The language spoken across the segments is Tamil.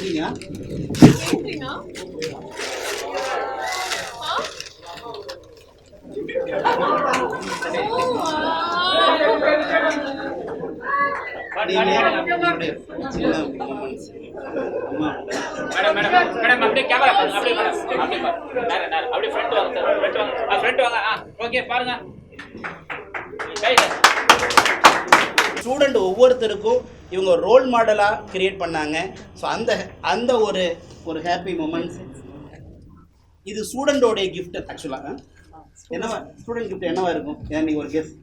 பெயிண்டிங்கா? பெயிண்டிங்கா? ஸ்டூடெண்ட் ஒவ்வொருத்தருக்கும் இவங்க ரோல் மாடலாக கிரியேட் பண்ணாங்க. ஸோ அந்த அந்த ஒரு ஒரு ஹாப்பி மூமெண்ட்ஸ். இது ஸ்டூடெண்டோடைய கிஃப்ட். ஆக்சுவலாக என்னவா ஸ்டூடெண்ட் கிஃப்ட் என்னவா இருக்கும்? ஏன் நீங்கள் ஒரு கெஸ்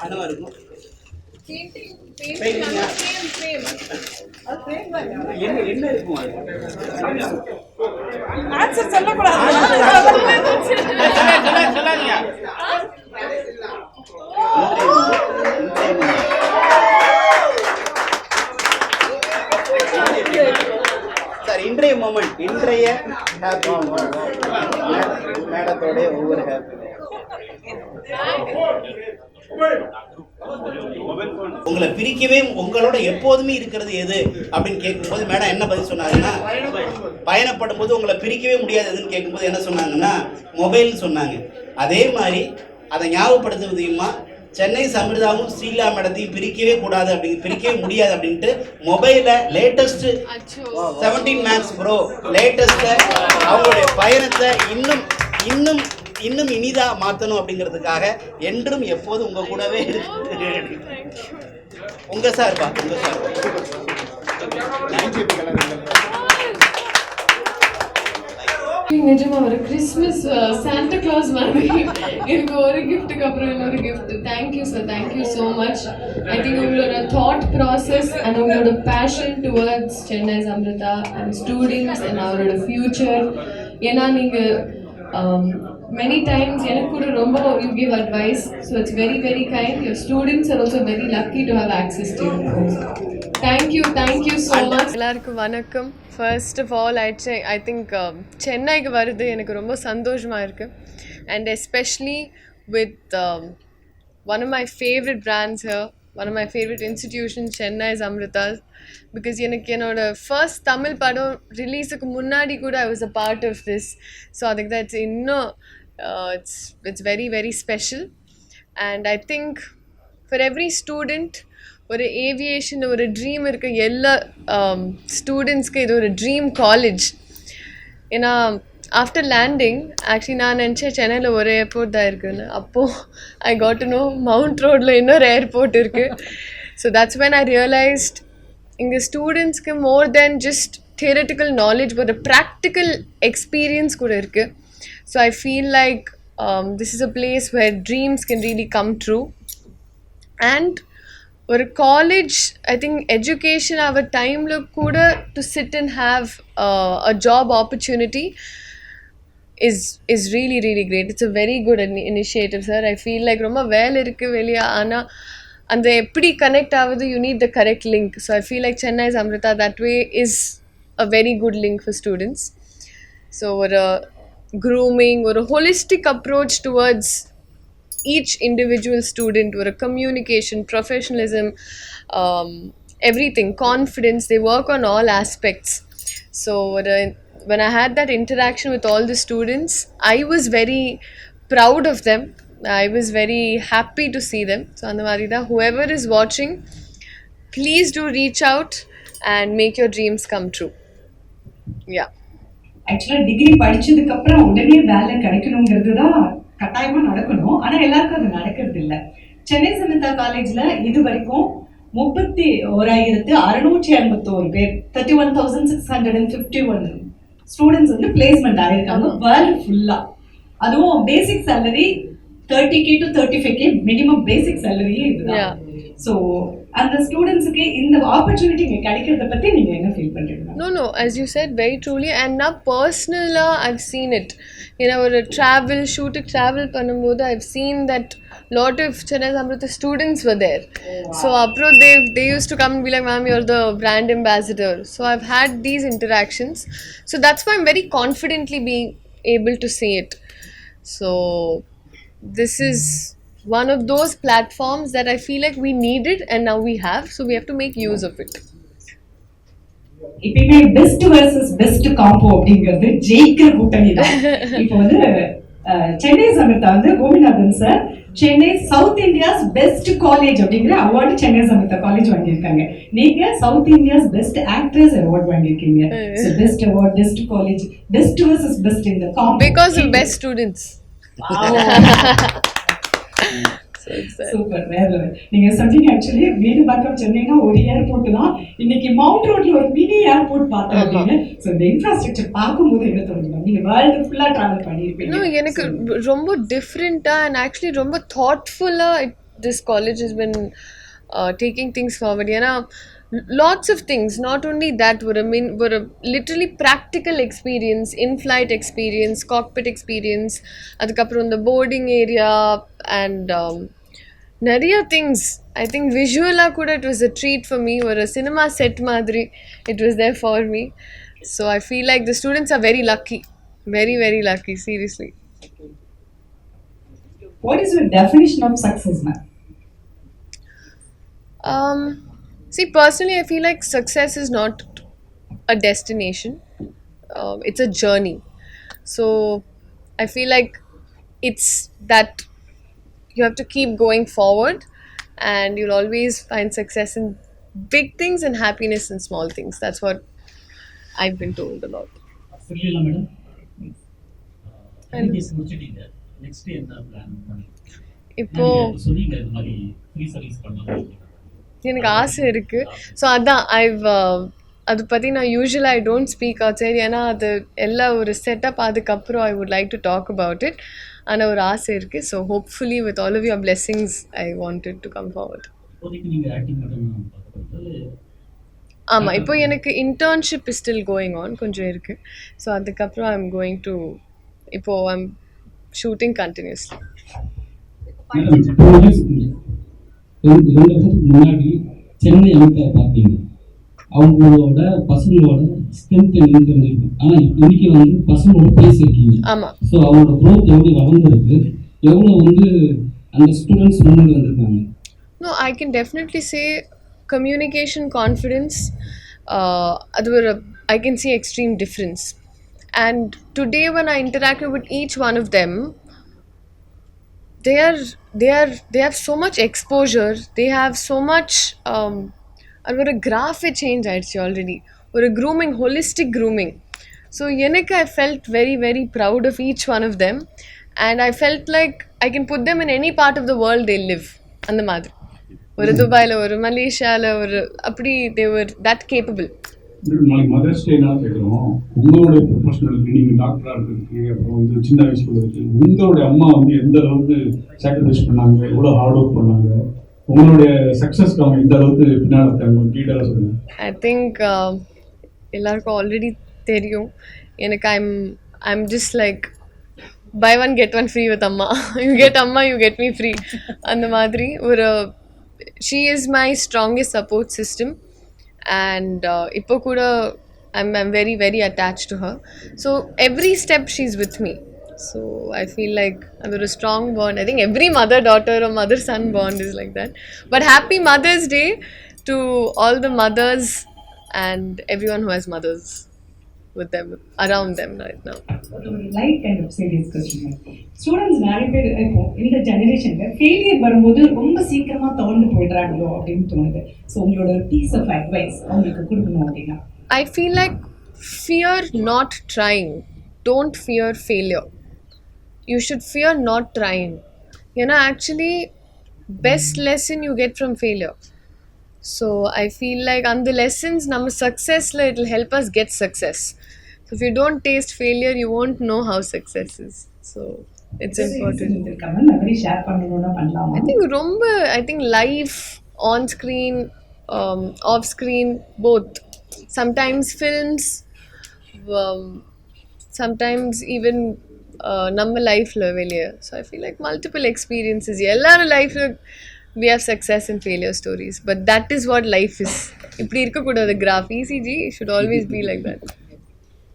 என்னவா இருக்கும்? என்ன இருக்கும்? ஆன்சர் சொல்லக்கூடாது. சொல்லாதீங்க. சார் இன்றைய மொமெண்ட், இன்றைய ஹாப்பி மொமெண்ட் மேடத்தோடைய ஒவ்வொரு ஹாப்பி. உங்களை பிரிக்கவே உங்களோட எப்போதுமே இருக்கிறது எது அப்படின்னு கேட்கும்போது மேடம் என்ன பதில் சொன்னாங்கன்னா, பயணப்படும் போது உங்களை பிரிக்கவே முடியாது எதுன்னு கேட்கும்போது என்ன சொன்னாங்கன்னா மொபைல் சொன்னாங்க. அதே மாதிரி அதை ஞாபகப்படுத்துவதையுமா சென்னை சமிர்தாவும் ஸ்ரீலா மேடத்தையும் பிரிக்கவே கூடாது, பிரிக்கவே முடியாது அப்படின்ட்டு மொபைல லேட்டஸ்ட் 17 மேக்ஸ் ப்ரோ லேட்டஸ்ட்ல அவங்களுடைய பயணத்தை இன்னும் இன்னும் இன்னும் இனிதா மாற்றணும் அப்படிங்கிறதுக்காக என்றும் எப்போதும் உங்க கூடவே இருக்கு. உங்க சார்பா உங்க சார்பா நிஜமா ஒரு கிறிஸ்மஸ் சாண்டா கிளாஸ் மாதிரி எனக்கு ஒரு கிஃப்ட்டுக்கு அப்புறம் இன்னொரு gift. Thank you sir, thank you so much. I think உங்களோட தாட் ப்ராசஸ் அண்ட் உங்களோட passion towards Chennai Amrita and students and அவரோட ஃபியூச்சர். ஏன்னா நீங்கள் many times எனக்கு கூட ரொம்ப you give advice, so it's very very kind. Your students are also very lucky to have access to you. Thank you so much. எல்லாருக்கும் வணக்கம். First of all I think சென்னைக்கு வருது எனக்கு ரொம்ப சந்தோஷமாக இருக்குது, and especially with one of my favorite brands here, one of my favorite institutions, Chennai Amrita, because எனக்கு என்னோட ஃபர்ஸ்ட் தமிழ் படம் ரிலீஸுக்கு முன்னாடி கூட I was a part of this, so I think that's இன்னும் it's very very special. And I think for every student ஒரு ஏவியேஷன் ஒரு ட்ரீம் இருக்க எல்லா ஸ்டூடெண்ட்ஸ்க்கு இது ஒரு ட்ரீம் காலேஜ். ஏன்னா ஆஃப்டர் லேண்டிங் ஆக்சுவலி நான் நினச்சேன் சென்னையில் ஒரு ஏர்போர்ட் தான் இருக்குதுன்னு. அப்போது I got to know Mount ரோடில் இன்னொரு ஏர்போர்ட் இருக்குது. So that's when I realised இங்கே ஸ்டூடெண்ட்ஸ்க்கு more then just theoretical knowledge ஒரு ப்ராக்டிக்கல் எக்ஸ்பீரியன்ஸ் கூட இருக்குது. So I feel like this is a place where dreams can really come true. And ஒரு காலேஜ் ஐ திங்க் எஜுகேஷன் அவர் டைமில் கூட to sit and have a job opportunity is really really great. It's a very good initiative, sir. I feel like ரொம்ப வேலை இருக்குது வெளியே, ஆனால் அந்த எப்படி கனெக்ட் ஆகுது, you need the correct link. So I feel like Chennai Amrita that way is a very good link for students. So ஒரு grooming ஒரு holistic approach towards each individual student, or a communication, professionalism, everything, confidence, they work on all aspects. So when I had that interaction with all the students, I was very proud of them. I was very happy to see them. So andamarida whoever is watching, please do reach out and make your dreams come true. Yeah, actually degree படிச்சதுக்கு அப்புறம் உடனே வேலை கிடைக்கணும்ங்கிறது தான் கட்டாயமா நடக்கணும். ஆனா எல்லாருக்கும் அது நடக்கிறது இல்லை. சென்னை சமிதா காலேஜ்ல இது வரைக்கும் 31,651 பேர் 31,651 ஸ்டூடெண்ட்ஸ் வந்து பிளேஸ்மெண்ட் ஆயிருக்காங்க வேர்ல்டு ஃபுல்லா. அதுவும் basic salary 30K to 35K minimum basic சேலரியே இதுதான். ஸோ அந்த ஸ்டூடெண்ட்ஸுக்கு இந்த ஆப்பர்ச்சுனிட்டி இங்கே கிடைக்கிறத பற்றி நீங்கள் என்ன ஃபீல் பண்ணுறீங்க? No, as you said very truly, and now personally I've seen it. ஒரு ஷூட்டுக்கு ட்ராவல் பண்ணும்போது I've seen that lot of Chennai Amrita students were there. Wow. So apro they used to come and be like, ma'am, you're the brand ambassador. So I've had these interactions. So that's why I'm very confidently being able to say it. So this is one of those platforms that I feel like we needed and now we have, so we have to make use of it. எப்பயுமே பெஸ்ட் வர்சஸ் பெஸ்ட் காம்போ அப்படிங்கிறது ஜெயிக்கிற கூட்டணி தான். இப்போ வந்து சென்னை சமிதா வந்து Gopinathan sir Chennai south India's best college அப்படிங்கிற அவார்டு சென்னை சமிதா காலேஜ் வாங்கியிருக்காங்க. நீங்க south India's best actress award வாங்கியிருக்கீங்க. Best award, best college, best versus best இந்த combo Because of best students. Super. வேற நீங்க சொன்னீங்க ஆக்சுவலி மீனம்பாக்கம் சென்னைனா ஒரு ஏர்போர்ட் தான், இன்னைக்கு மவுண்ட் ரோட்ல ஒரு மினி ஏர்போர்ட் பார்த்தீங்க. சோ இந்த இன்ஃப்ராஸ்ட்ரக்சர் பார்க்கும்போது என்ன தோணுது? நீங்க வேர்ல்ட் ஃபுல்லா டிராவல் பண்ணிருப்பீங்க. No, எனக்கு ரொம்ப டிஃப்ரெண்டா and actually ரொம்ப thoughtful-ஆ this college has been taking things forward. ஏன்னா lots of things, not only that, were a literally practical experience, in-flight experience, cockpit experience, அதுக்கப்புறம் இந்த boarding area and நிறைய things. I think visually கூட it was a treat for me, ஒரு cinema set மாதிரி it was there for me. So I feel like the students are very lucky, very very lucky, seriously. What is your definition of success, ma'am? See, personally, I feel like success is not a destination. It's a journey. So I feel like it's that you have to keep going forward and you'll always find success in big things and happiness in small things. That's what I've been told a lot. சொல்லிடலாம் மேடம். எம்பிபிஎஸ் முடிச்சிட்டீங்க, நெக்ஸ்ட் என்ன பிளான் பண்ணீங்க? இப்போ சொன்னீங்க இந்த மாதிரி ஃப்ரீ சர்வீஸ் பண்ணலாம். எனக்கு ஆசை இருக்குது. ஸோ அதான் அதை பற்றி நான் யூஸ்வலாக I don't speak outside, ஏன்னா அது எல்லாம் ஒரு செட்டப். அதுக்கப்புறம் I would like to talk about it. ஆனால் ஒரு ஆசை இருக்குது. So hopefully with all of your blessings I wanted to come forward. ஆமாம், இப்போ எனக்கு internship is still going on, கொஞ்சம் இருக்குது. ஸோ அதுக்கப்புறம் ஐ எம் கோயிங் டு, இப்போது ஐ எம் ஷூட்டிங் கண்டினியூஸ்லி. 2 வருஷத்துக்கு முன்னாடி சென்னை அமைப்பாக பார்த்தீங்க, அவங்களோட பசங்களோட ஸ்ட்ரென்த் என்னன்னு தெரிஞ்சிருக்கும். ஆனால் இன்னைக்கு வந்து பசங்களோட பேசியிருக்கீங்க. ஆமாம். ஸோ அவங்களோட க்ரோத் எப்படி வளர்ந்துருக்கு, எவ்வளோ வந்து அந்த ஸ்டூடெண்ட்ஸ் முன்னாடி வந்திருக்காங்க? No, I can definitely say communication, confidence, I can see extreme difference. And today when I interacted with each one of them, they have so much exposure, they have so much ஒரு graphic change ஆயிடுச்சு already, ஒரு grooming, holistic grooming. So எனக்கு I felt very very proud of each one of them and I felt like I can put them in any part of the world they live. அந்த மாதிரி ஒரு துபாயில், ஒரு மலேசியாவில், ஒரு அப்படி they were that capable. நாளைக்கு மதர்ஸ் டேனால கேட்குறோம், உங்களுடைய ப்ரொஃபஷனல் நீங்கள் டாக்டராக இருக்கிறதுக்கு, அப்புறம் வந்து சின்ன வயசுக்குள்ள இருக்கு, உங்களுடைய அம்மா வந்து எந்த அளவுக்கு சாக்ரிஃபைஸ் பண்ணாங்க, எவ்வளோ ஹார்ட் ஒர்க் பண்ணாங்க, உங்களுடைய சக்ஸஸ்க்கு அவங்க எந்த அளவுக்கு பின்னால் இருக்காங்க, டீட்டெயிலாக சொல்லுங்கள். ஐ திங்க் எல்லாருக்கும் ஆல்ரெடி தெரியும். எனக்கு I'm just like buy one get one free with amma. You get amma, you get me free. அந்த மாதிரி ஒரு she is my strongest support system and இப்போ கூட I'm very very attached to her. So every step she's with me. So I feel like there is a strong bond. I think every mother-daughter or mother-son bond is like that. But happy Mother's Day to all the mothers and everyone who has mothers with them, around them right now. ஒரு light kind of serious question. Students நிறைய பேர் இப்போ இந்த ஜெனரேஷன்ல ஃபெயிலியர் வரும்போது ரொம்ப சீக்கிரமா தோண்டு போயிடுறாங்களோ அப்படின்னு தோணுது. ஸோ உங்களோட பீஸ் ஆஃப் அட்வைஸ் அவங்களுக்கு கொடுக்கணும் அப்படின்னா? I feel like fear not trying. Don't fear failure. You should fear not trying. You know, actually, best lesson you get from failure. So I feel like on the lessons, nama success la it'll help us get success. So if you don't taste failure, you won't know how success is. So it's important. Memory share பண்ணணும்னா பண்ணலாமா? I think life, on screen, off screen, both. Sometimes films, sometimes even நம்ம லைஃப்ல வெளியே. So I feel like multiple experiences. எல்லார லைஃப்ல we have success and failure stories, but that is what life is. இப்படி இருக்கக்கூடாது. Graph ECG should always be like that.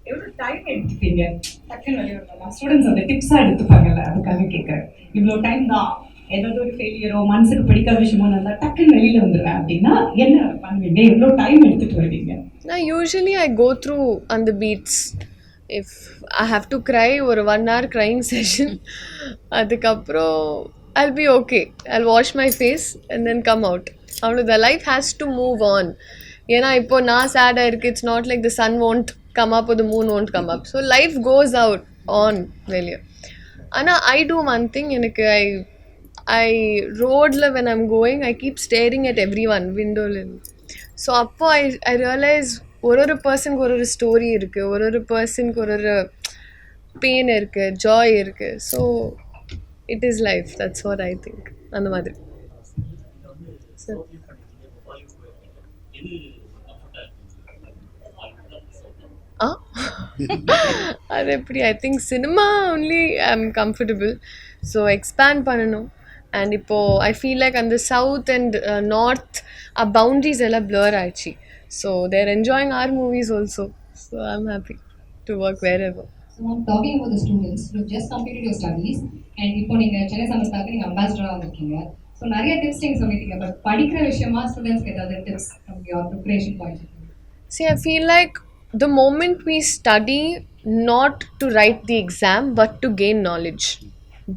எவ்வளவு டைம் எடுத்துப்பீங்க டக்குன்னு வெளியே வரலாம்? ஸ்டூடெண்ட்ஸ் அந்த டிப்ஸா எடுத்துப்பாங்கல்ல, அதுக்காக கேட்கறேன். இவ்வளவு டைம் தான், ஏதாவது ஒரு ஃபெயிலியரோ மனசுக்கு பிடிக்காத விஷயமோ நல்லா டக்குன்னு வெளியில வந்துடுறேன் அப்படின்னா என்ன பண்ணுவீங்க? எவ்வளவு டைம் எடுத்துட்டு வருவீங்க? Now, usually I go through on the beats. If I have to cry or a 1 hour crying session, adukaprom I'll be okay. I'll wash my face and then come out. The life has to move on. ஏன்னா இப்போ நான் சேடாக இருக்கு, it's not like the sun won't come up or the moon won't come up. So life goes out on வெளியே. ஆனால் I do one thing, எனக்கு I roadல when I'm going, I keep staring at everyone windowல. ஸோ அப்போ I realize ஒரு பர்சனுக்கு ஒரு ஸ்டோரி இருக்குது, ஒரு பர்சனுக்கு ஒரு பெயின் இருக்குது, ஜாய் இருக்குது. So it is life, that's what I think. அந்த மாதிரி அது எப்படி, I think cinema only I am comfortable. So expand பண்ணணும். அண்ட் இப்போது ஐ ஃபீல் லைக் அந்த சவுத் அண்ட் நார்த் பவுண்ட்ரிஸ் எல்லாம் ப்ளர் ஆயிடுச்சு. So they're enjoying our movies also. So I am happy to work wherever. So I'm talking about the students. You just completed your studies and இப்போ நீங்கள் சென்னை சமஸ்தாக்கு நீங்கள் அம்பாசிடராக இருக்கீங்க. ஸோ நிறைய டிப்ஸ் நீங்கள் சொல்லிட்டீங்க. பட் படிக்கிற விஷயமா ஸ்டூடெண்ட்ஸ்க்கு ஏதாவது tips from your preparation point of view? See, I feel like the moment we study not to write the exam but to gain knowledge,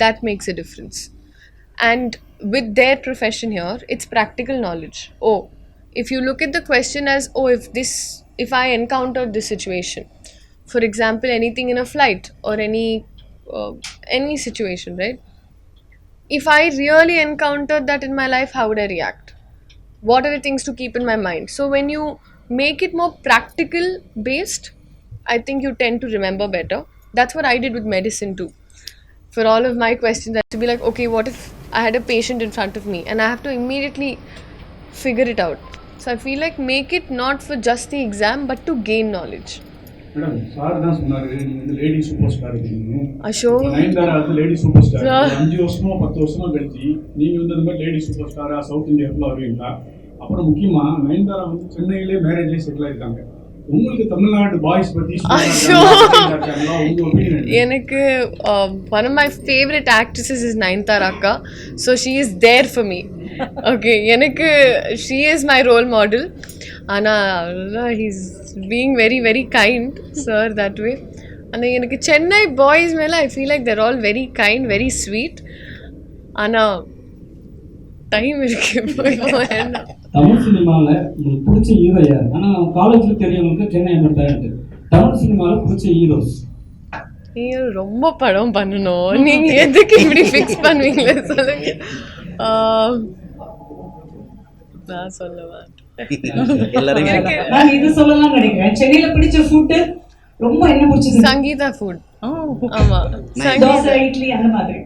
that makes a difference. And with their profession here, it's practical knowledge. Oh, if you look at the question as, oh, if I encountered this situation, for example, anything in a flight or any situation, right? If I really encountered that in my life, how would I react? What are the things to keep in my mind? So when you make it more practical based, I think you tend to remember better. That's what I did with medicine too. For all of my questions, I had to be like, okay, what if I had a patient in front of me and I have to immediately figure it out. So I feel like make it not for just the exam but to gain knowledge. Madam, sir தான் சொன்னாரு நீங்க வந்து லேடி சூப்பர் ஸ்டார் இருக்கீங்க. Ashok. நயன்தாரா வந்து லேடி சூப்பர் ஸ்டார். 5 வருஷமோ 10 வருஷமோ கழிச்சு நீங்க வந்து இந்த மாதிரி லேடி சூப்பர் ஸ்டாரா சவுத் இந்தியா ஃபுல்லாக வருவீங்களா? அப்புறம் முக்கியமா நயன்தாரா வந்து சென்னையிலே மேரேஜ்லேயே செட்டில் ஆயிருக்காங்க. உங்களுக்கு தமிழ்நாடு பாய்ஸ் பத்தி எனக்கு one of my favorite actresses is Nayanthara akka, so she is there for me. Okay, எனக்கு she is my role model. ஆனா he's being very very kind sir that way. and எனக்கு சென்னை பாய்ஸ் மேல I feel like they're all very kind, very sweet. ஆனா டைம் இருக்கு வேண்டாம். தமிழ் சினிமாவில் உங்களுக்கு பிடிச்ச ஹீரோ யார்? ஆனால் காலேஜில் தெரியவங்களுக்கு சென்னை என்டர்டைன்மெண்ட். தமிழ் சினிமாவில் பிடிச்ச ஹீரோஸ்? நீங்க ரொம்ப படம் பண்ணணும், நீங்க எதுக்கு இப்படி ஃபிக்ஸ் பண்ணுவீங்களே சொல்லுங்க. நான் சொல்ல மாட்டேன். நான் இது சொல்லலாம் நினைக்கிறேன். சென்னையில பிடிச்ச ஃபுட் ரொம்ப என்ன பிடிச்சது? சங்கீதா ஃபுட். ஆமா, தோசை, இட்லி அந்த மாதிரி.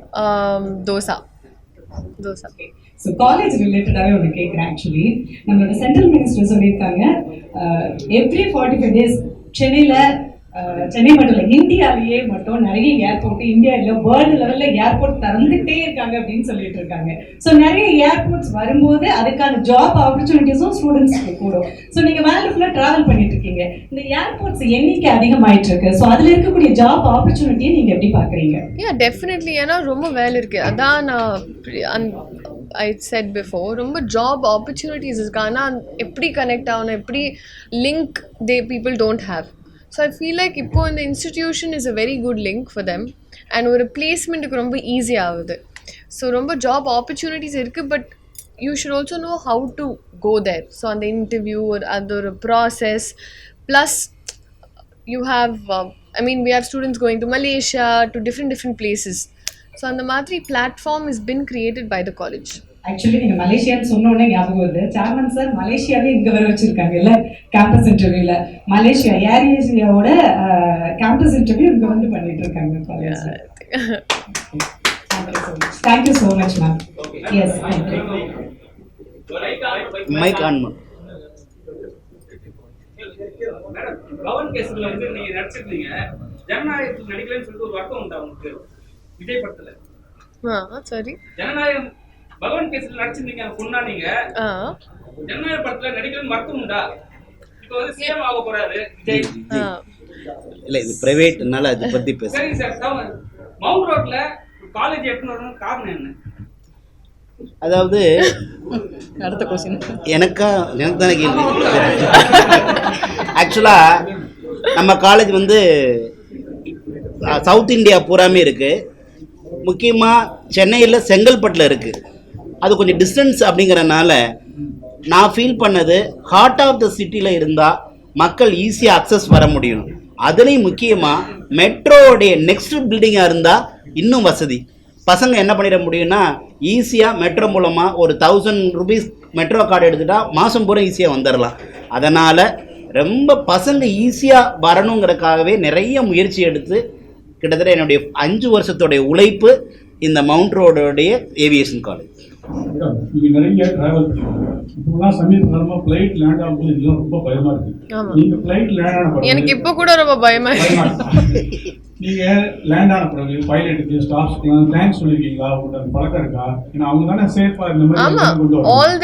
தோசா. ஸோ காலேஜ் ரிலேட்டடாகவே ஒன்று கேட்குறேன். ஆக்சுவலி நம்மளோட சென்ட்ரல் மினிஸ்டர் சொல்லியிருக்காங்க எவ்ரி 45 days சென்னை மட்டும் இல்லை இந்தியாவிலேயே மட்டும் நிறைய ஏர்போர்ட், இந்தியாவில் வேர்ல்டு லெவலில் ஏர்போர்ட் திறந்துகிட்டே இருக்காங்க அப்படின்னு சொல்லிட்டு இருக்காங்க. ஸோ நிறைய ஏர்போர்ட்ஸ் வரும்போது அதுக்கான ஜாப் ஆப்பர்ச்சுனிட்டிஸும் ஸ்டூடெண்ட்ஸ்க்கு கூடும். ஸோ நீங்கள் வேர்ல்டு ஃபுல்லாக ட்ராவல் பண்ணிட்டு இருக்கீங்க, இந்த ஏர்போர்ட்ஸ் எண்ணிக்கை அதிகமாயிட்டு இருக்கு. ஸோ அதில் இருக்கக்கூடிய ஜாப் ஆப்பர்ச்சுனிட்டியை நீங்கள் எப்படி பார்க்குறீங்க? டெஃபினெட்லி. ஏன்னா ரொம்ப வேலை இருக்குது. அதான் நான் I said before, ரொம்ப ஜாப் ஆப்பர்ச்சுனிட்டிஸ் இருக்குது. ஆனால் எப்படி கனெக்ட் ஆகணும், எப்படி link people don't have. So I feel like இப்போ இந்த institution is a very good link for them and ஒரு பிளேஸ்மெண்ட்டுக்கு ரொம்ப ஈஸி ஆகுது. ஸோ ரொம்ப ஜாப் ஆப்பர்ச்சுனிட்டிஸ் இருக்குது. But you should also know how to go there. So அந்த இன்டர்வியூ அது ஒரு process plus you have we have students going to Malaysia, to different places. So அந்த மாதிரி platform is been created by the college. Actually நீங்கள் மலேசியான்னு சொன்னோன்னே ஞாபகம் வருது. சேர்மன் சார் மலேசியாவே இங்கே வர வச்சுருக்காங்க இல்லை கேம்பஸ் இன்டர்வியூவில். மலேசியா ஏர் ஏசியாவோட கேம்பஸ் இன்டர்வியூ இங்கே வந்து பண்ணிட்டு இருக்காங்க. Thank you so much ma'am. Yes, mic on. Pawan கேஸ்ல வந்து நீங்க நடிச்சிருந்தீங்க, ஜனநாயகத்தில் நடிக்கலன்னு சொல்லிட்டு ஒரு வருத்தம் உண்டா உங்களுக்கு விஜய் படத்துல? சரி, ஜனநாயகம் பகவான் கேஸ்ல நடிச்சிருந்தீங்க, பொண்ணா நீங்க ஜனநாயக படத்துல நடிக்கலன்னு வருத்தம் உண்டா? இப்போ வந்து சிஎம் ஆக போறாரு விஜய். இல்லை இது ப்ரைவேட்னால அதை பற்றி பேச. சரி சார், மவுண்ட் ரோட்ல காலேஜ் எடுத்துன்னு வரணும் காரணம் என்ன? அதாவது அடுத்த கொஸ்டின் எனக்கு தானே கேள்வி. ஆக்சுவலாக நம்ம காலேஜ் வந்து சவுத் இந்தியா பூராமே இருக்குது. முக்கியமாக சென்னையில் செங்கல்பட்டில் இருக்குது. அது கொஞ்சம் டிஸ்டன்ஸ் அப்படிங்கிறனால நான் ஃபீல் பண்ணது ஹார்ட் ஆஃப் த சிட்டியில் இருந்தால் மக்கள் ஈஸியாக அக்சஸ் வர முடியும். அதுலேயும் முக்கியமாக மெட்ரோவுடைய நெக்ஸ்ட் பில்டிங்காக இருந்தால் இன்னும் வசதி. பசங்க என்ன பண்ணிட முடியும்னா ஈஸியாக மெட்ரோ மூலமாக ஒரு 1000 rupees மெட்ரோ கார்டு எடுத்துகிட்டா மாதம் பூரா ஈஸியாக வந்துடலாம். அதனால் ரொம்ப பசங்க ஈஸியாக வரணுங்கிறதுக்காகவே நிறைய முயற்சி எடுத்து கிட்டத்தட்ட என்னுடைய 5 வருஷத்துடைய உழைப்பு இந்த மவுண்ட் ரோடுடைய ஏவியேஷன் காலேஜ். நீங்கள் நிறைய ட்ராவல் பண்ணுவீங்க. இப்போலாம் சமீப காலமாக ஃப்ளைட் லேண்ட் ஆகும்போது இதெல்லாம் ரொம்ப பயமாக இருக்குது. நீங்கள் ஃப்ளைட் லேண்ட் ஆன பிறகு எனக்கு இப்போ கூட ரொம்ப பயமா நீங்கள் லேண்ட் ஆன பிறகு பைலட்டுக்கு ஸ்டாஃப்ஸ்க்குலாம் தேங்க்ஸ் சொல்லியிருக்கீங்களா? உங்களுக்கு அந்த பழக்கம் இருக்கா? ஏன்னா அவங்க தானே சேஃபாக இந்த மாதிரி கொண்டு வராங்க. All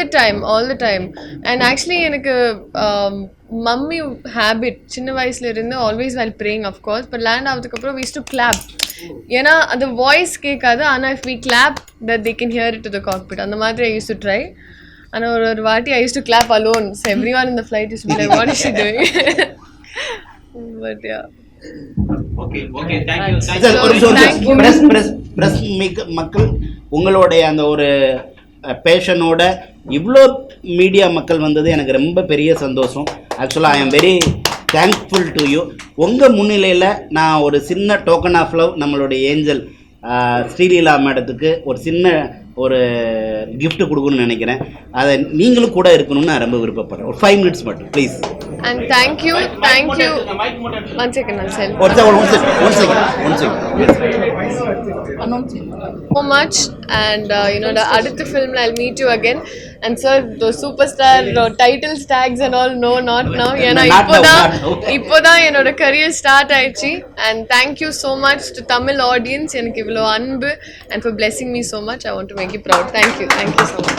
the time and actually எனக்கு மம்மி ஹேபிட் சின்ன வயசுல இருந்து always while praying of course. But land ஆகிறதுக்கப்புறம் we used to clap. ஏன்னா அந்த வாய்ஸ் கேட்காது, ஆனால் if we clap that they can hear it to the cockpit. அந்த மாதிரி I used to try. ஆனால் ஒரு வாட்டி I used to clap alone. So everyone in the flight used to be like, what is she doing? But yeah. Okay thank you. Press மக்கள் உங்களுடைய அந்த ஒரு பேஷனோட இவ்வளோ மீடியா மக்கள் வந்தது எனக்கு ரொம்ப பெரிய சந்தோஷம். ஆக்சுவலாக ஐ am very thankful to you. உங்கள் முன்னிலையில் நான் ஒரு சின்ன டோக்கன் ஆஃப் லவ் நம்மளுடைய ஏஞ்சல் ஸ்ரீலீலா மேடத்துக்கு ஒரு சின்ன ஒரு gift கொடுக்கணும்னு நினைக்கிறேன். அதை நீங்களும் கூட இருக்கணும்னு நான் ரொம்ப விருப்பப்படுறேன். ஒரு 5 minutes மட்டும் please. And thank you. One second, I'll sell. One second. So much, and the அடுத்த film I'll meet you again. And sir, the superstar titles tags and all, no, not now. ஏன்னா இப்போதான் என்னோட career start ஆயிடுச்சு. And thank you so much to Tamil audience. எனக்கு இவ்வளோ அன்பு and for blessing me so much. I want to make you proud. Thank you so much.